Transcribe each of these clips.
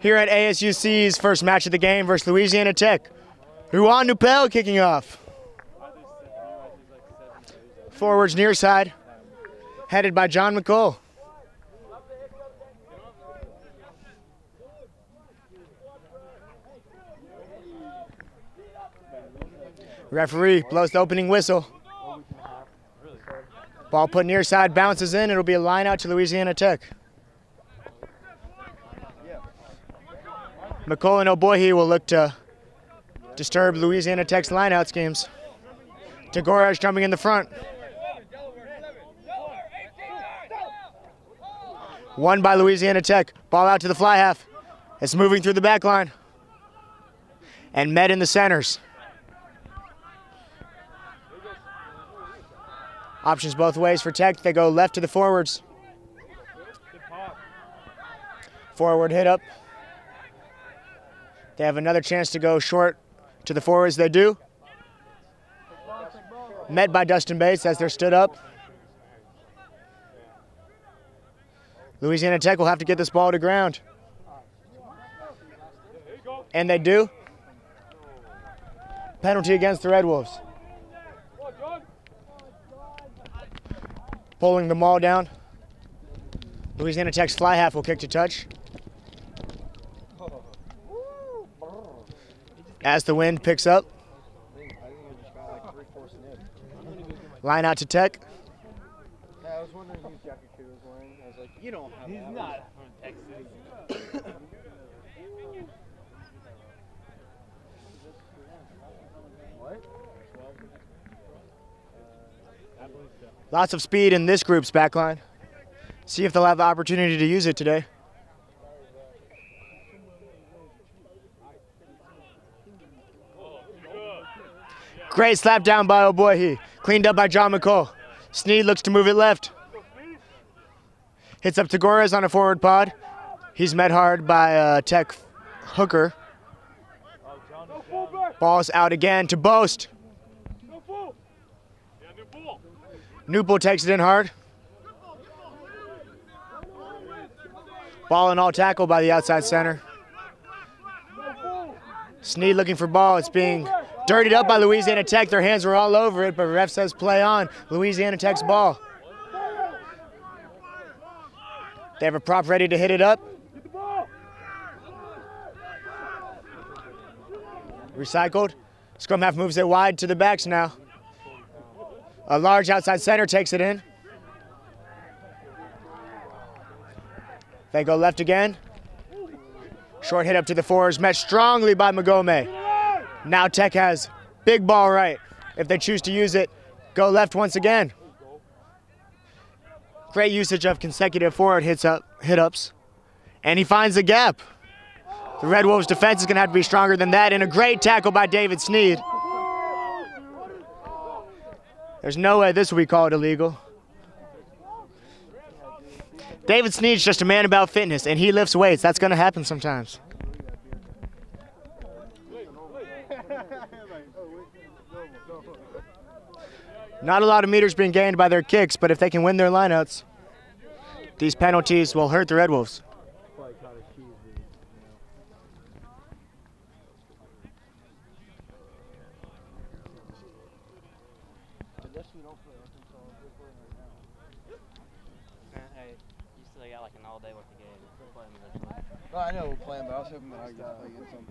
here at ASUC's first match of the game versus Louisiana Tech. Juan Nupel kicking off. Forwards near side, headed by John McCall. Referee blows the opening whistle. Ball put near side, bounces in. It'll be a line out to Louisiana Tech. McCall and Oboihe will look to disturb Louisiana Tech's lineout schemes. Tagores jumping in the front. Won by Louisiana Tech. Ball out to the fly half. It's moving through the back line. And met in the centers. Options both ways for Tech. They go left to the forwards. Forward hit up. They have another chance to go short to the forwards. They do. Met by Dustin Bates as they're stood up. Louisiana Tech will have to get this ball to ground. And they do. Penalty against the Red Wolves. Pulling the maul down. Louisiana Tech's fly half will kick to touch. As the wind picks up. Line out to Tech. I was wondering whose jacket he was wearing. I was like, you don't have He's not from Texas. What? Lots of speed in this group's backline. See if they'll have the opportunity to use it today. Great slap down by Oboihe. Cleaned up by John McCall. Sneed looks to move it left. Hits up Tagores on a forward pod. He's met hard by Tech hooker. Ball's out again to Boast. Nupel takes it in hard. Ball and all tackle by the outside center. Sneed looking for ball. It's being dirtied up by Louisiana Tech. Their hands were all over it, but ref says play on. Louisiana Tech's ball. They have a prop ready to hit it up. Recycled. Scrum half moves it wide to the backs now. A large outside center takes it in. They go left again. Short hit up to the forwards, met strongly by Magome. Now Tech has big ball right. If they choose to use it, go left once again. Great usage of consecutive forward hit-ups. And he finds the gap. The Red Wolves defense is going to have to be stronger than that, and a great tackle by David Sneed. There's no way this will be called illegal. David Sneed's just a man about fitness, and he lifts weights. That's going to happen sometimes. Not a lot of meters being gained by their kicks, but if they can win their lineouts, these penalties will hurt the Red Wolves. No, I know we're playing, but I was hoping that I could play against them.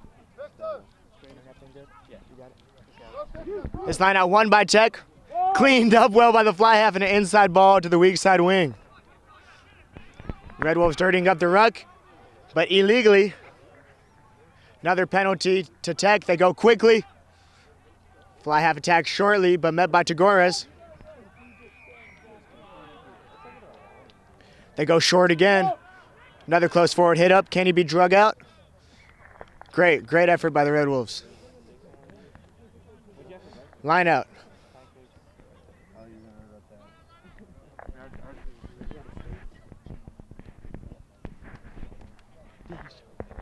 This line out won by Tech. Cleaned up well by the fly half and an inside ball to the weak side wing. Red Wolves dirtying up the ruck, but illegally. Another penalty to Tech. They go quickly. Fly half attack shortly, but met by Tagores. They go short again. Another close forward hit up. Can he be drug out? Great effort by the Red Wolves. Line out.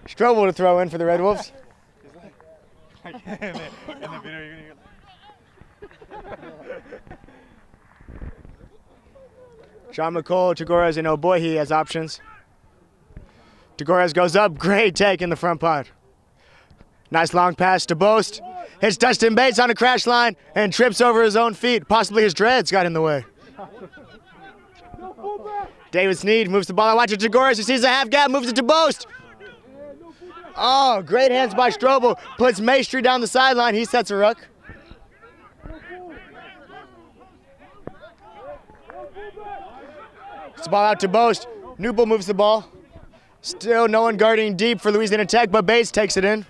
Strobel to throw in for the Red Wolves. John McCall, Tagores, and Oboihe as options. DeGores goes up. Great take in the front pod. Nice long pass to Boast. Hits Dustin Bates on a crash line and trips over his own feet. Possibly his dreads got in the way. David Sneed moves the ball out. Watch it, DeGores. He sees a half gap, moves it to Boast. Oh, great hands by Strobel. Puts Maestri down the sideline. He sets a ruck. It's the ball out to Boast. Newble moves the ball. Still no one guarding deep for Louisiana Tech, but Bates takes it in.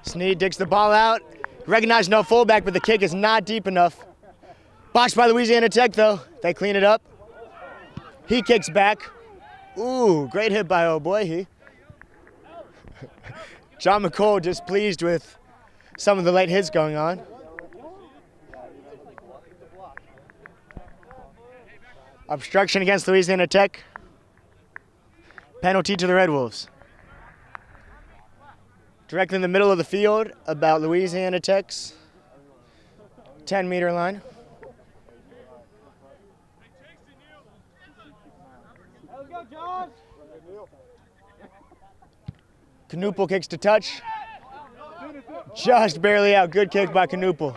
Sneed digs the ball out. Recognized no fullback, but the kick is not deep enough. Boxed by Louisiana Tech, though. They clean it up. He kicks back. Ooh, great hit by O'Boy. John McCole just pleased with some of the late hits going on. Obstruction against Louisiana Tech. Penalty to the Red Wolves. Directly in the middle of the field, about Louisiana Tech's 10-meter line. Knuppel kicks to touch. Just barely out. Good kick by Knuppel.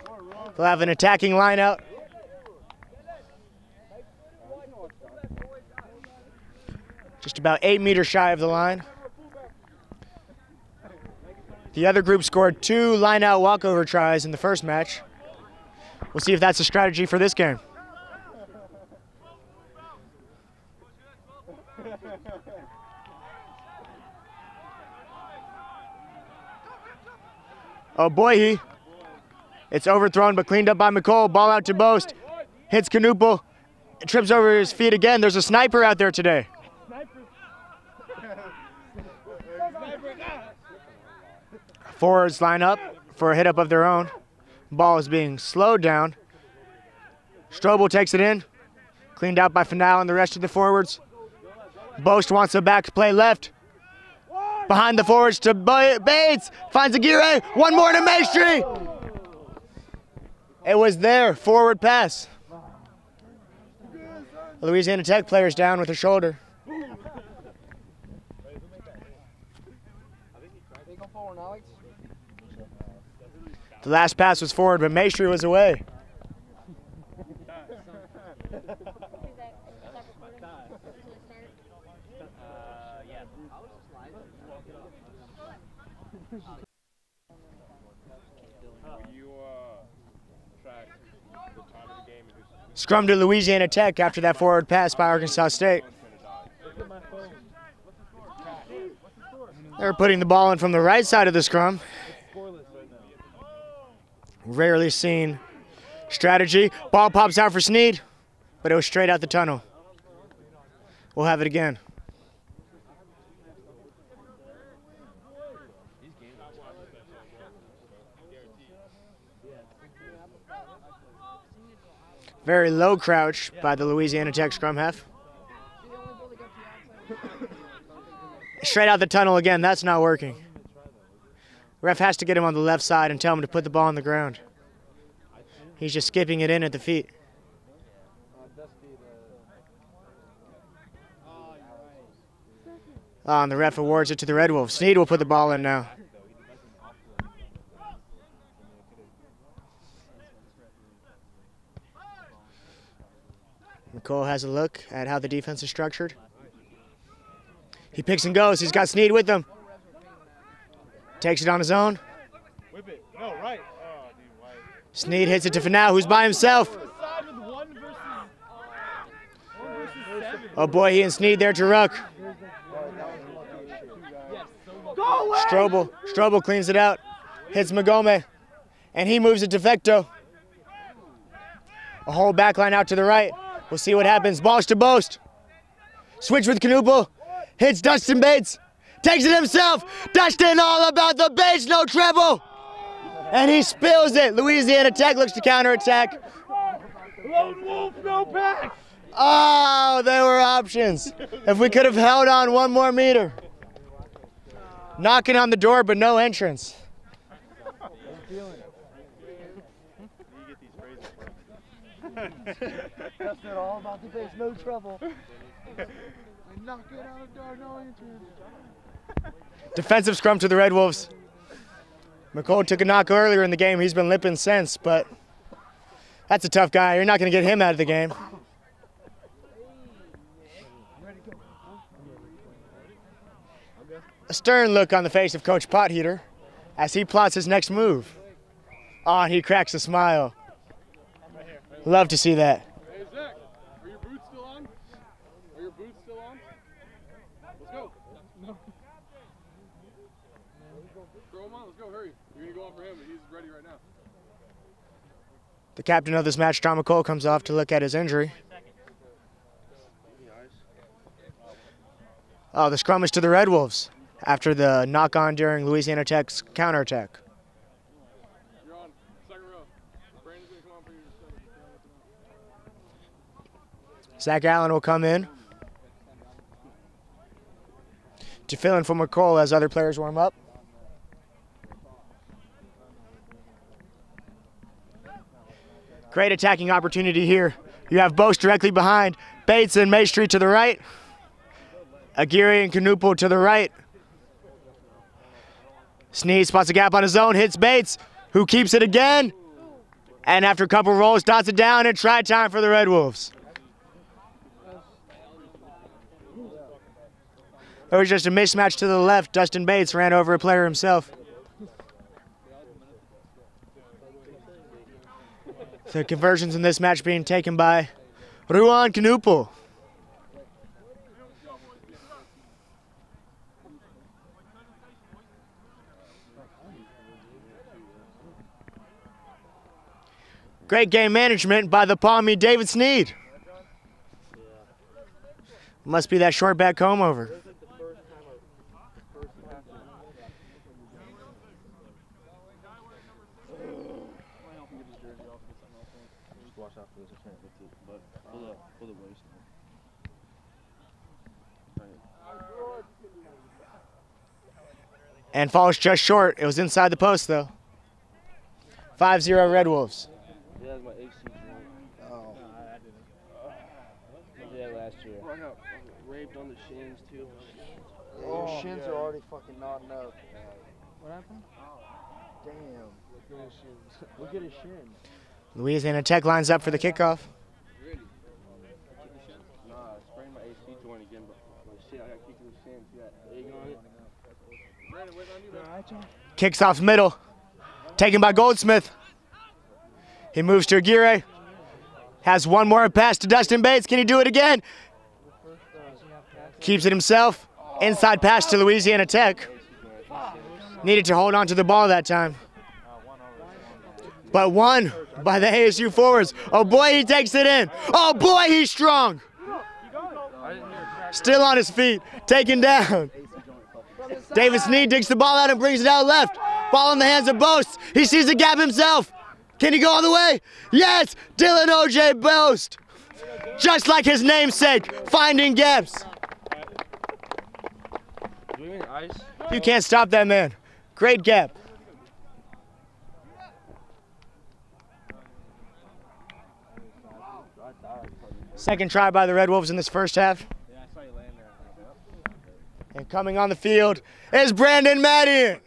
They'll have an attacking line out. Just about 8 meters shy of the line. The other group scored 2 line-out walkover tries in the first match. We'll see if that's a strategy for this game. Oh boy, it's overthrown but cleaned up by McCole. Ball out to Boast. Hits Knuppel. Trips over his feet again. There's a sniper out there today. Forwards line up for a hit up of their own. Ball is being slowed down. Strobel takes it in. Cleaned out by Fanal and the rest of the forwards. Boast wants a back play left. Behind the forwards to Bates. Finds Aguirre. One more to Maestri. It was their forward pass. Louisiana Tech player's down with a shoulder. The last pass was forward, but Maestri was away. Scrum to Louisiana Tech after that forward pass by Arkansas State. They're putting the ball in from the right side of the scrum. Rarely seen strategy. Ball pops out for Sneed, but it was straight out the tunnel. We'll have it again. Very low crouch by the Louisiana Tech scrum half. Straight out the tunnel again. That's not working. Ref has to get him on the left side and tell him to put the ball on the ground. He's just skipping it in at the feet. And the ref awards it to the Red Wolves. Sneed will put the ball in now. McCole has a look at how the defense is structured. He picks and goes. He's got Sneed with him. Takes it on his own. Whip it. No, right. Sneed hits it to Fanal, who's by himself. Oh boy, he and Sneed there to ruck. Strobel cleans it out. Hits Magome. And he moves it to Fecto. A whole back line out to the right. We'll see what happens. Balls to Boast. Switch with Knuppel. Hits Dustin Bates. Takes it himself. Dustin all about the Bates, no treble. And he spills it. Louisiana Tech looks to counterattack. Lone Wolf, no pack. Oh, there were options. If we could have held on one more meter. Knocking on the door, but no entrance. That's it, all about the base, no trouble. Knock it out, dog, no answer. Defensive scrum to the Red Wolves. McColl took a knock earlier in the game. He's been limping since, but that's a tough guy. You're not going to get him out of the game. A stern look on the face of Coach Potheater as he plots his next move. Oh, and he cracks a smile. Love to see that. Hey, Zach, are your boots still on? Are your boots still on? Let's go. No. Throw him on, let's go, hurry. You're going to go on for him, but he's ready right now. The captain of this match, John McColl, comes off to look at his injury. Oh, the scrum is to the Red Wolves after the knock-on during Louisiana Tech's counterattack. You're on, second row. Brandon's going to come on for you. Zach Allen will come in to fill in for McColl as other players warm up. Great attacking opportunity here. You have Boast directly behind, Bates and Maestri to the right, Aguirre and Canupo to the right. Sneed spots a gap on his own, hits Bates, who keeps it again. And after a couple rolls, dots it down, and try time for the Red Wolves. There was just a mismatch to the left. Dustin Bates ran over a player himself. The conversions in this match being taken by Ruan Canupo. Great game management by the Palmy David Sneed. Must be that short back comb over. And falls just short. It was inside the post, though. 5-0 Red Wolves. Yeah, my AC joint. Oh. Yeah, last year. Raped on the shins, too. Yeah, your shins are already fucking knotting up. What happened? Damn. Look at his shin. Louisiana Tech lines up for the kickoff. Nah, I sprained my AC joint again, but shit, I got kicked in the shins. You got egg on it. Kicks off middle. Taken by Goldsmith. He moves to Aguirre. Has one more pass to Dustin Bates. Can he do it again? Keeps it himself. Inside pass to Louisiana Tech. Needed to hold on to the ball that time. But won by the ASU forwards. Oh boy, he takes it in. Oh boy, he's strong. Still on his feet. Taken down. David Sneed digs the ball out and brings it out left. Ball in the hands of Boast. He sees the gap himself. Can he go all the way? Yes, Dylan O.J. Boast. Just like his namesake, finding gaps. Do we mean ice? You can't stop that man. Great gap. Second try by the Red Wolves in this first half. And coming on the field is Brandon Maddian.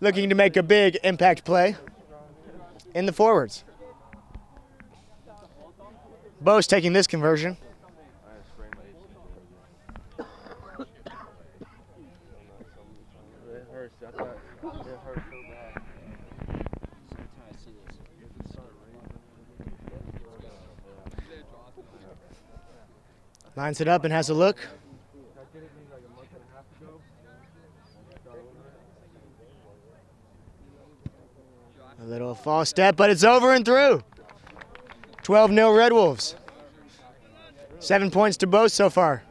Looking to make a big impact play in the forwards. Bo's taking this conversion. It hurts. I thought it hurt so bad. Lines it up and has a look. A little false step, but it's over and through. 12-0 Red Wolves. 7 points to both so far.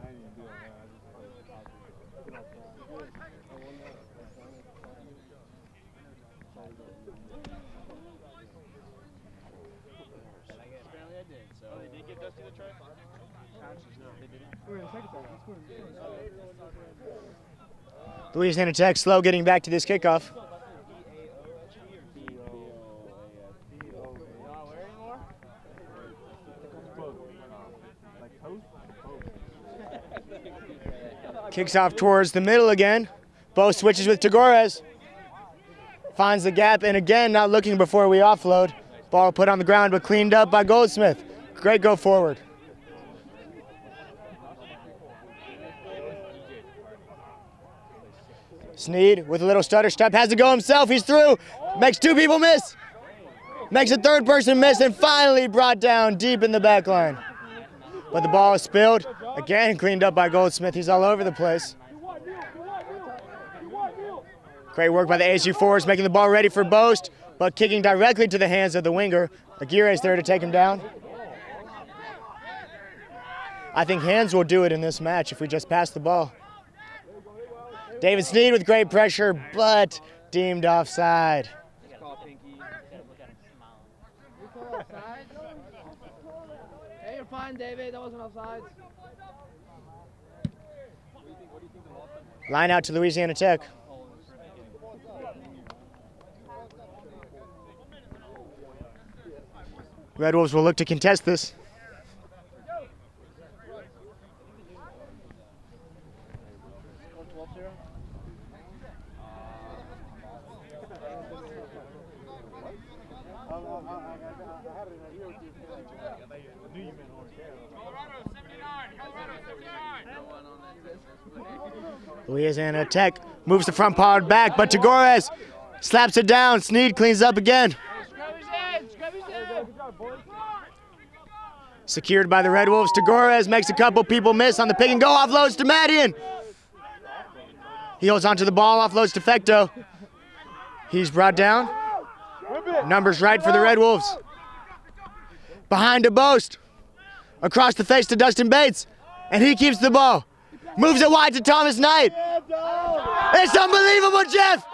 Louisiana Tech slow getting back to this kickoff. Kicks off towards the middle again. Both switches with Tagores. Finds the gap, and again, not looking before we offload. Ball put on the ground, but cleaned up by Goldsmith. Great go forward. Sneed with a little stutter step, has to go himself, he's through. Makes two people miss. Makes a third person miss, and finally brought down deep in the back line. But the ball is spilled. Again, cleaned up by Goldsmith. He's all over the place. Great work by the ASU forwards, making the ball ready for Boast, but kicking directly to the hands of the winger. Aguirre's there to take him down. I think hands will do it in this match if we just pass the ball. David Sneed with great pressure, but deemed offside. Hey, you're fine, David. That wasn't offside. Line out to Louisiana Tech. Red Wolves will look to contest this. Louisiana Tech moves the front pod back, but Tagores slaps it down. Sneed cleans up again. Secured by the Red Wolves. Tagores makes a couple people miss on the pick and go. Offloads to Madian. He holds onto the ball, offloads to Fecto. He's brought down. Numbers right for the Red Wolves. Behind to Boast. Across the face to Dustin Bates. And he keeps the ball. Moves it wide to Thomas Knight. It's unbelievable, Jeff.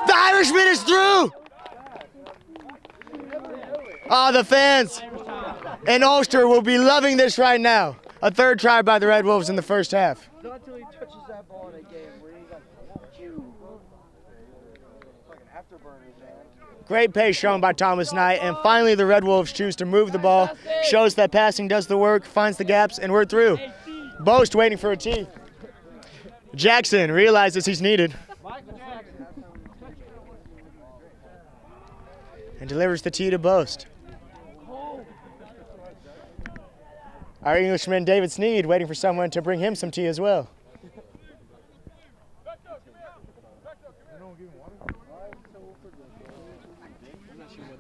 The Irishman is through. Oh, the fans in Ulster will be loving this right now. A third try by the Red Wolves in the first half. Not until he touches that ball in a game where he's like, fucking afterburners, man. Great pace shown by Thomas Knight, and finally the Red Wolves choose to move the ball. Shows that passing does the work, finds the gaps, and we're through. Boast waiting for a tee. Jackson realizes he's needed and delivers the tee to Boast. Our Englishman David Sneed waiting for someone to bring him some tea as well.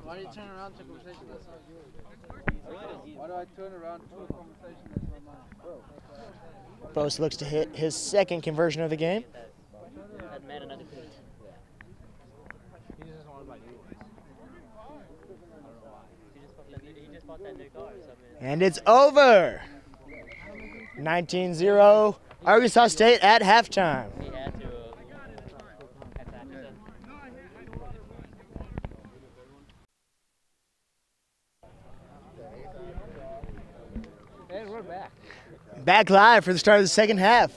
Why do you turn around to conversation that's not yours? Why do I turn around to a conversation that's not mine? Boast looks to hit his second conversion of the game. And it's over. 19-0 Arkansas State at halftime. And we're back. Back live for the start of the second half.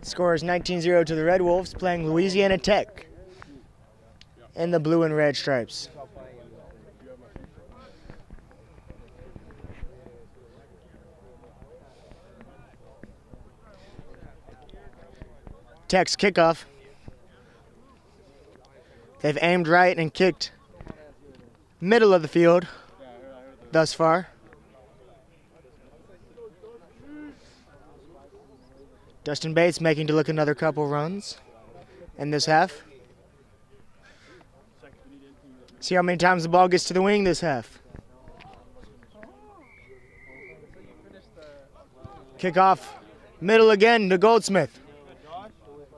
Score is 19-0 to the Red Wolves, playing Louisiana Tech in the blue and red stripes. Tech's kickoff. They've aimed right and kicked middle of the field thus far. Dustin Bates making to look another couple runs in this half. See how many times the ball gets to the wing this half. Kickoff middle again to Goldsmith.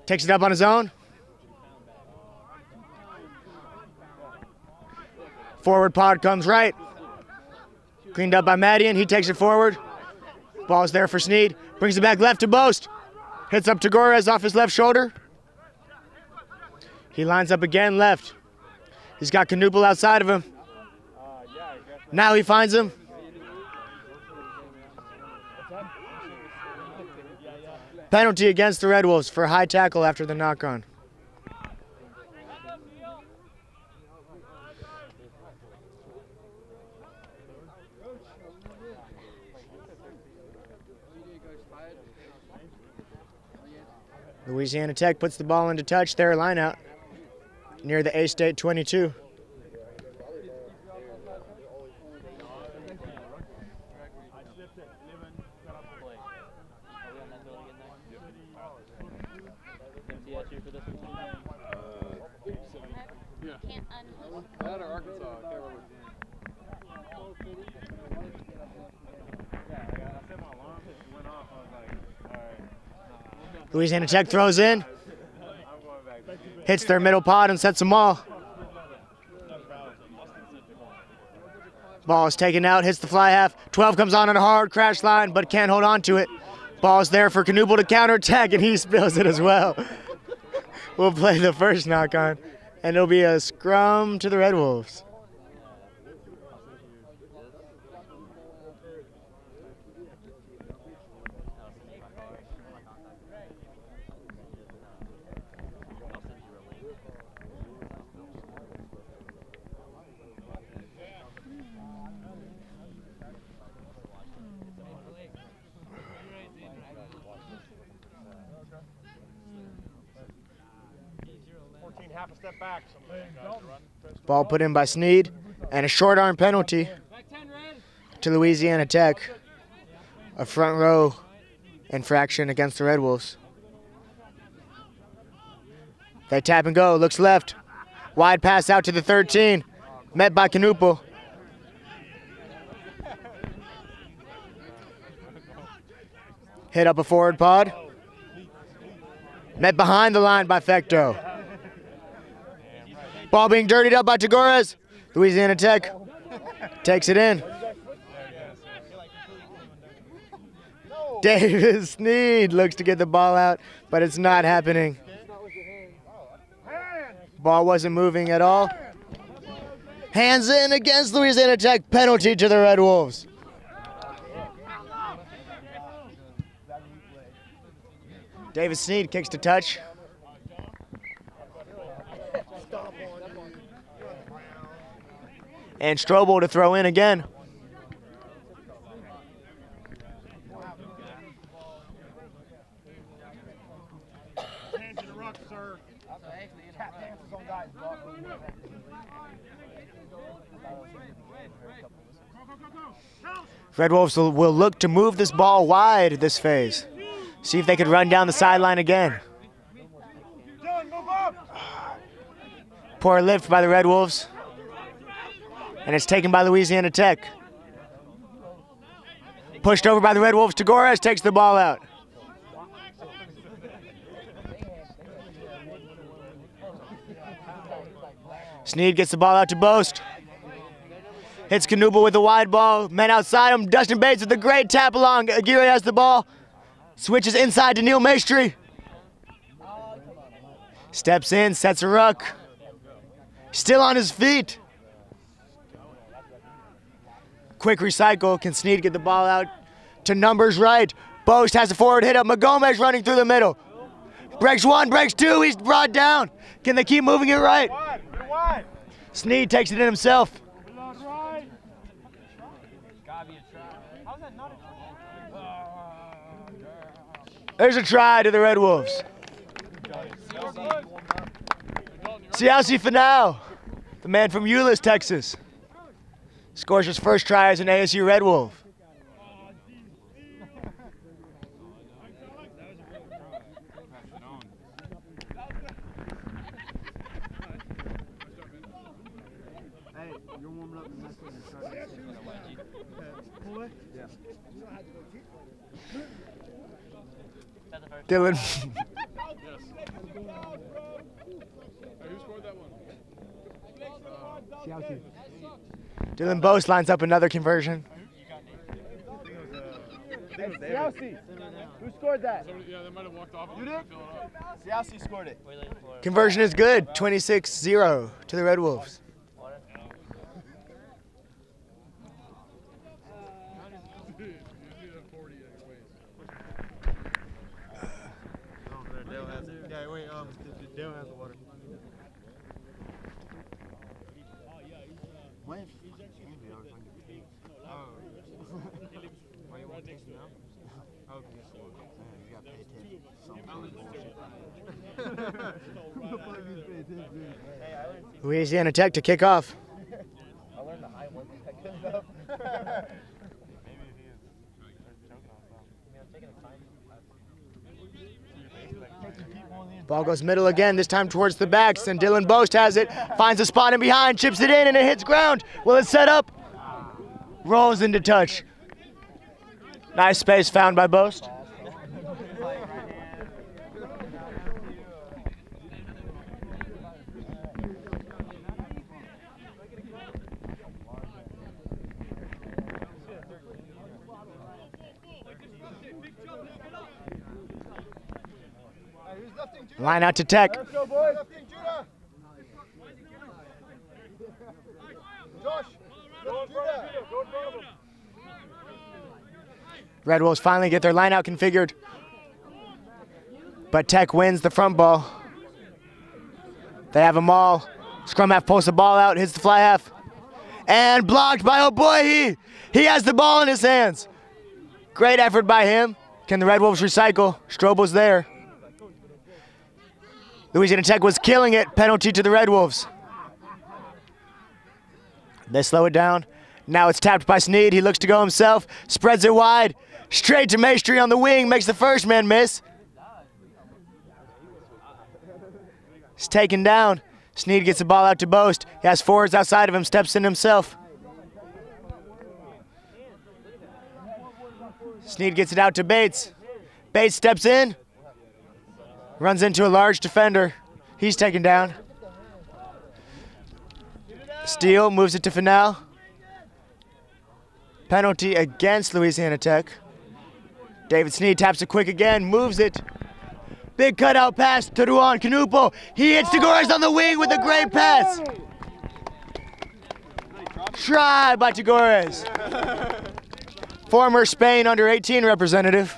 Takes it up on his own. Forward pod comes right. Cleaned up by Madian. He takes it forward. Ball's there for Sneed. Brings it back left to Boast. Hits up Tagores off his left shoulder. He lines up again left. He's got Knuppel outside of him. Now he finds him. Penalty against the Red Wolves for a high tackle after the knock-on. Louisiana Tech puts the ball into touch. Their line out near the A-State 22. That or Arkansas, I can't remember. Louisiana Tech throws in, hits their middle pod and sets them all. Ball is taken out, hits the fly half. 12 comes on a hard crash line, but can't hold on to it. Ball's there for Knuble to counterattack, and he spills it as well. We'll play the first knock on, and it'll be a scrum to the Red Wolves. Half a step back. Ball put in by Sneed, and a short arm penalty to Louisiana Tech. A front row infraction against the Red Wolves. They tap and go, looks left. Wide pass out to the 13, met by Knuble. Hit up a forward pod. Met behind the line by Fecto. Ball being dirtied up by Tagores. Louisiana Tech takes it in. Davis Sneed looks to get the ball out, but it's not happening. Ball wasn't moving at all. Hands in against Louisiana Tech. Penalty to the Red Wolves. Davis Sneed kicks to touch. And Strobel to throw in again. Red Wolves will look to move this ball wide this phase. See if they could run down the sideline again. Poor lift by the Red Wolves. And it's taken by Louisiana Tech. Pushed over by the Red Wolves. Tagores takes the ball out. Sneed gets the ball out to Boast. Hits Knuble with the wide ball. Men outside him. Dustin Bates with a great tap along. Aguirre has the ball. Switches inside to Neil Maestri. Steps in, sets a ruck. Still on his feet. Quick recycle. Can Sneed get the ball out to numbers right? Boast has a forward hit up. Magomez running through the middle. Breaks one, breaks two. He's brought down. Can they keep moving it right? Sneed takes it in himself. There's a try to the Red Wolves. Siausi Finau, the man from Euless, Texas, scores his first try as an ASU Red Wolf. Dylan. Who scored that one? Dylan Boast lines up another conversion. Siausi. Who scored that? Yeah, they might have walked off. You did? Siausi scored it. Conversion is good. 26-0 to the Red Wolves. Dale has the water. When? Why you want to taste it now? Okay. Man, you got to pay attention. Louisiana Tech to kick off. I learned the high one up. Ball goes middle again, this time towards the backs, and Dylan Boast has it, finds a spot in behind, chips it in, and it hits ground. Will it set up? Rolls into touch. Nice space found by Boast. Line out to Tech. Let's go, boys. Josh, go in front of him. Red Wolves finally get their line out configured. But Tech wins the front ball. They have them all. Scrum half pulls the ball out, hits the fly half. And blocked by, oh boy, he has the ball in his hands. Great effort by him. Can the Red Wolves recycle? Strobel's there. Louisiana Tech was killing it. Penalty to the Red Wolves. They slow it down. Now it's tapped by Sneed. He looks to go himself. Spreads it wide. Straight to Maestri on the wing. Makes the first man miss. He's taken down. Sneed gets the ball out to Boast. He has forwards outside of him. Steps in himself. Sneed gets it out to Bates. Bates steps in. Runs into a large defender. He's taken down. Steele moves it to Finau. Penalty against Louisiana Tech. David Sneed taps it quick again, moves it. Big cutout pass to Ruan Canupo. He hits Tagores on the wing with a great pass. Try by Tagores. Former Spain under-18 representative.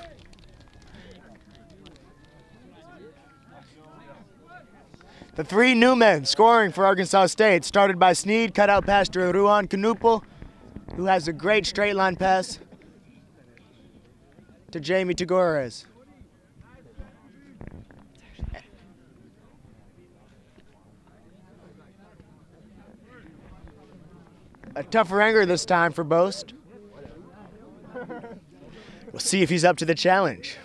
The three new men scoring for Arkansas State, started by Sneed, cutout pass to Ruan Canupo, who has a great straight line pass to Jamie Tagores. A tougher anger this time for Boast. We'll see if he's up to the challenge.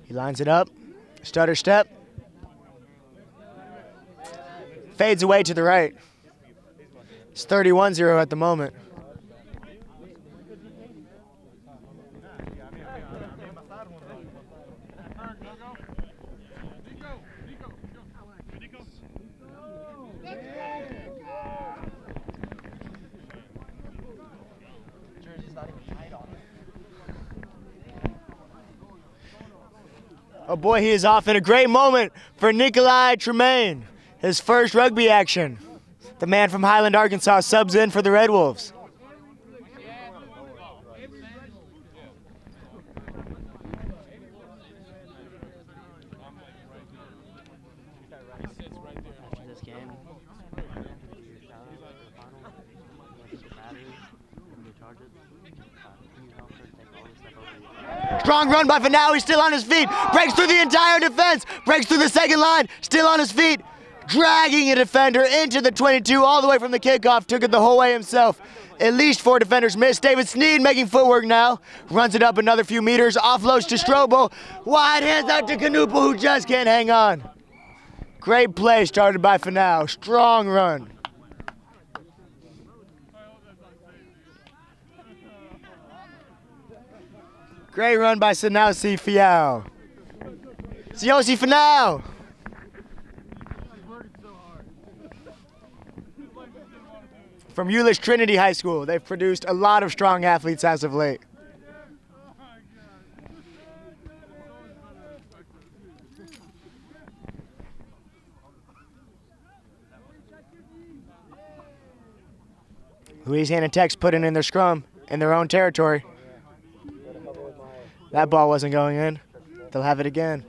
He lines it up, stutter step, fades away to the right. It's 31-0 at the moment. Oh boy, he is off in a great moment for Nikolai Tremaine. His first rugby action. The man from Highland, Arkansas subs in for the Red Wolves. Strong run by Finau, he's still on his feet. Breaks through the entire defense. Breaks through the second line, still on his feet. Dragging a defender into the 22 all the way from the kickoff. Took it the whole way himself. At least 4 defenders missed. David Sneed making footwork now. Runs it up another few meters. Offloads to Strobel. Wide hands out to Canupo, who just can't hang on. Great play started by Finau. Strong run. Great run by Sinausi Fiao. Siosi Finau. From Euless Trinity High School, they've produced a lot of strong athletes as of late. Louisiana Tech's putting in their scrum in their own territory. That ball wasn't going in. They'll have it again.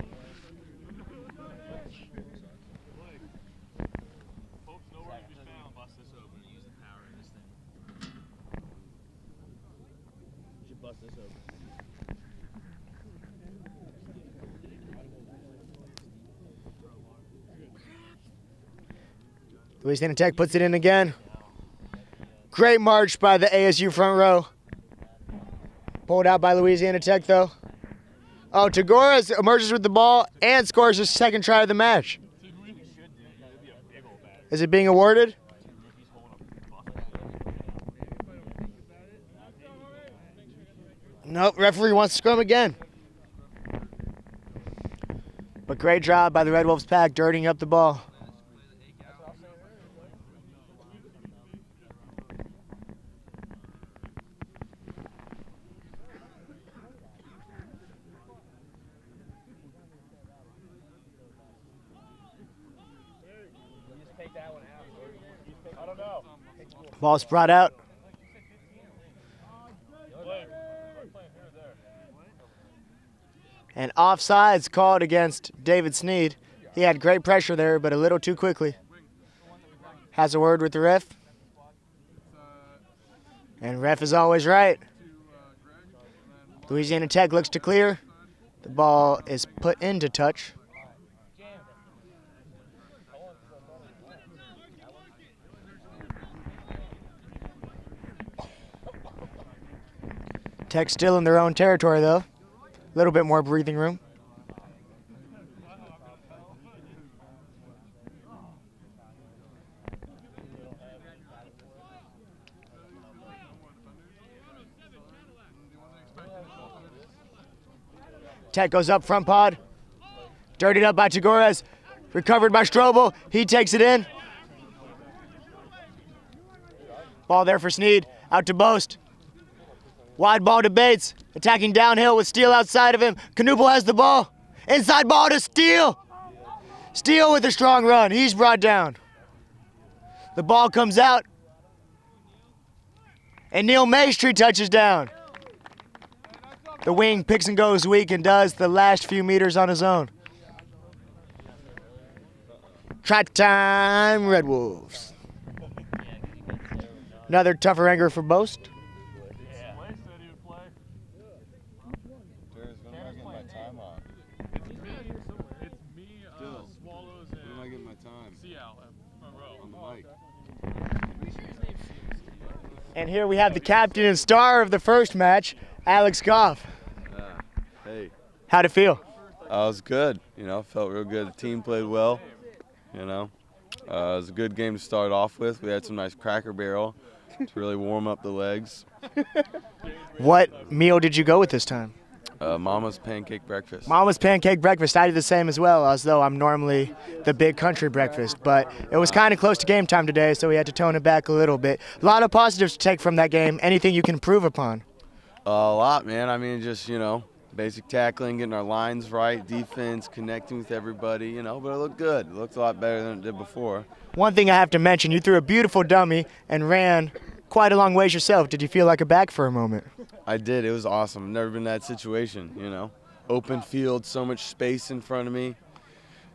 Louisiana Tech puts it in again. Great march by the ASU front row. Pulled out by Louisiana Tech, though. Oh, Tagora emerges with the ball and scores his second try of the match. Is it being awarded? Nope, referee wants to scrum again. But great job by the Red Wolves pack, dirtying up the ball. Ball's brought out. And offsides called against David Sneed. He had great pressure there, but a little too quickly. Has a word with the ref. And ref is always right. Louisiana Tech looks to clear. The ball is put into touch. Tech still in their own territory, though. A little bit more breathing room. Tech goes up front pod. Dirtied up by Tagores. Recovered by Strobel. He takes it in. Ball there for Sneed. Out to Boast. Wide ball to Bates, attacking downhill with Steele outside of him. Knuppel has the ball. Inside ball to Steele. Steele with a strong run. He's brought down. The ball comes out. And Neil Maestri touches down. The wing picks and goes weak and does the last few meters on his own. Track time, Red Wolves. Another tougher anger for Boast. And here we have the captain and star of the first match, Alex Goff. Hey. How'd it feel? It was good. You know, felt real good. The team played well. You know, it was a good game to start off with. We had some nice Cracker Barrel to really warm up the legs. What meal did you go with this time? Mama's pancake breakfast. Mama's pancake breakfast. I did the same as well, as though I'm normally the big country breakfast. But it was kind of close to game time today, so we had to tone it back a little bit. A lot of positives to take from that game. Anything you can improve upon? A lot, man. I mean, just, you know, basic tackling, getting our lines right, defense, connecting with everybody, you know, but it looked good. It looked a lot better than it did before. One thing I have to mention, you threw a beautiful dummy and ran quite a long ways yourself. Did you feel like a back for a moment? I did. It was awesome. I've never been in that situation, you know. Open field, so much space in front of me.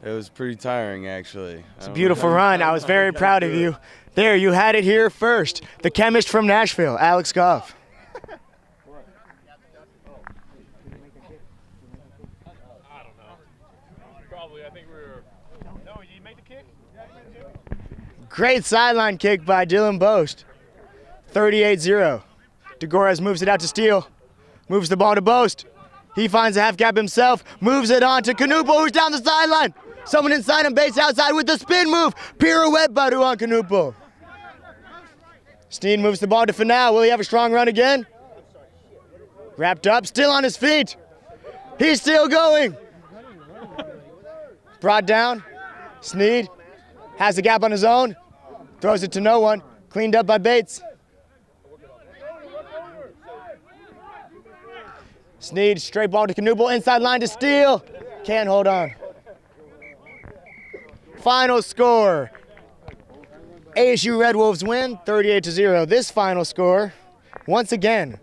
It was pretty tiring, actually. It's a beautiful run. I was very proud of you. There, you had it here first. The chemist from Nashville, Alex Goff. Great sideline kick by Dylan Boast. 38-0. DeGores moves it out to Steele. Moves the ball to Boast. He finds a half gap himself. Moves it on to Knuppel, who's down the sideline. Someone inside him, Bates outside with the spin move. Pirouette by Duan Knuppel. Steen moves the ball to Fanal. Will he have a strong run again? Wrapped up, still on his feet. He's still going. Brought down. Sneed has the gap on his own. Throws it to no one. Cleaned up by Bates. Sneed, straight ball to Knuppel, inside line to Steele. Can't hold on. Final score. ASU Red Wolves win 38-0. This final score, once again,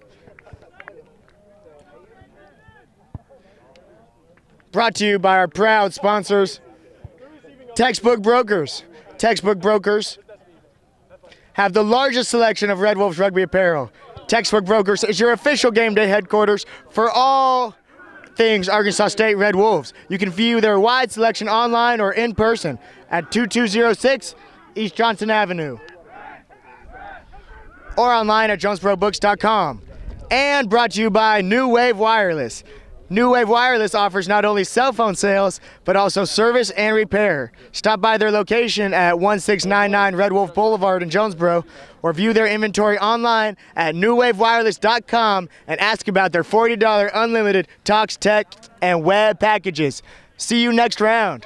Brought to you by our proud sponsors, Textbook Brokers. Textbook Brokers have the largest selection of Red Wolves rugby apparel. Textbook Brokers is your official game day headquarters for all things Arkansas State Red Wolves. You can view their wide selection online or in person at 2206 East Johnson Avenue or online at jonesborobooks.com. And brought to you by New Wave Wireless. New Wave Wireless offers not only cell phone sales, but also service and repair. Stop by their location at 1699 Red Wolf Boulevard in Jonesboro, or view their inventory online at newwavewireless.com and ask about their $40 unlimited talks, text, and web packages. See you next round.